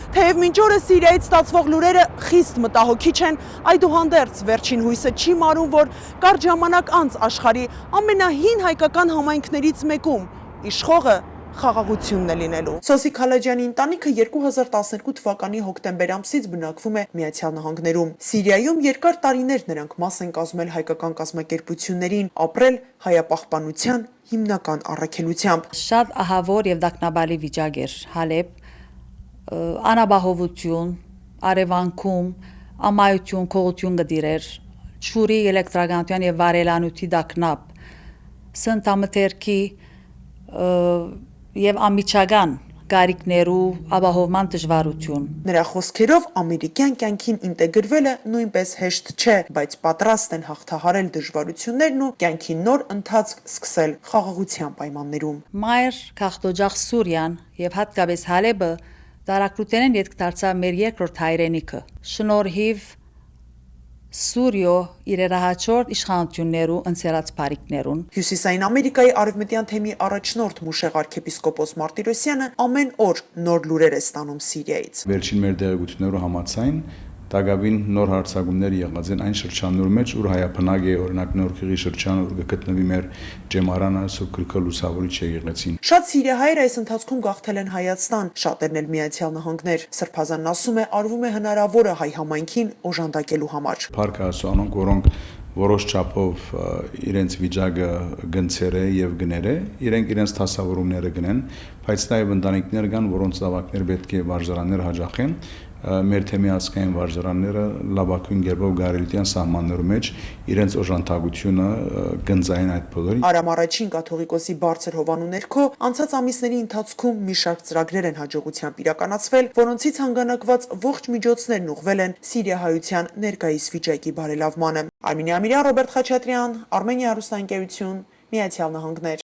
Թեև մինչ օրս Սիրիայից ստացվող լուրերը խիստ մտահոգիչ են, այդուհանդերձ վերջին հույսը չի մարում, որ կարճ ժամանակ անց աշխարհի ամենահին հայկական համայնքներից մեկում իշխողը խաղաղությունն է լինելու։ Սոսիկ Խալաջյանի ընտանիքը 2012 թվականի հոկտեմբեր ամսից բնակվում է Միացյալ Նահանգներում։ Սիրիայում երկար տարիներ նրանք մաս են կազմել հայկական կազմակերպություններին, ապրել հայապահպանության հիմնական առաքելությամբ։ Շատ ահավոր եւ դակնաբալի վիճակ էր Հալեբ, անաբահովություն, արևանքում, ամայություն, քողություն գդիրեր, ճուրի էլեկտրականության եւ վարելանյութի դակնապ, սնտամթերքի եւ ամիջական գարիկներու ապահովման դժվարություն։ Նրա խոսքերով ամերիկյան կյանքին ինտեգրվելը նույնպես հեշտ չէ, բայց պատրաստ են հաղթահարել դժվարություններն ու կյանքի նոր ընթացք սկսել խաղաղության պայմաններում։ Մայր քաղաքտոջախ Սուրիան եւ հատկապես Հալեբը տարակրութենեն յետք դարձավ մեր երկրորդ հայրենիքը։ Շնորհիվ Սուրիո իրերահաճորդ իշխանություններու ընձեռած բարիկներուն։ Հյուսիսային Ամերիկայի արևմտյան թեմի առաջնորդ Մուշեղ arczepiskopos Martirosyan-ը ամեն օր նոր լուրեր է ստանում Սիրիայից։ Վերջին մեր տեղեկություններով համաձայն Տագավին նոր հարցակումներ եղած են այն շրջաններում մեջ, ուր հայապնակ է օրինակ Նորքիղի շրջանը, ուր գտնվի մեր ջեմարանը, Սոկրկը լուսավորիչ եկեղեցին։ Շատ սիրիահայեր այս ընթացքում գաղթել են Հայաստան, շատերն էլ Միացյալ Նահանգներ։ Սրբազանն ասում է, արվում է հնարավորը հայ համայնքին օժանդակելու համար։ Փառք Աստծո, որոնք որոշ չափով իրենց վիճակը գնցեր է եւ գներ է, իրենց դասավորումները գնեն, բայց նաեւ ընտանիքներ կան, որոնց զավակներ պետք է վարժարաններ հաջախեն, մեր թեմի ազգային վարժարանները լավագույն կերպով գարելիտյան սահմաններում մեջ իրենց օժանդակությունը գնձային այդ բոլորին։ Արամ առաջին կաթողիկոսի բարձր հովանու ներքո անցած ամիսների ընթացքում մի շարք ծրագրեր են հաջողությամբ իրականացվել, որոնցից հանգանակված ողջ միջոցներն ուղղվել են սիրիահայության ներկայիս վիճակի բարելավմանը։ Արմինե Ամիրյան, Ռոբերտ Խաչատրյան, Armenia հեռուստաընկերություն, Միացյալ Նահանգներ։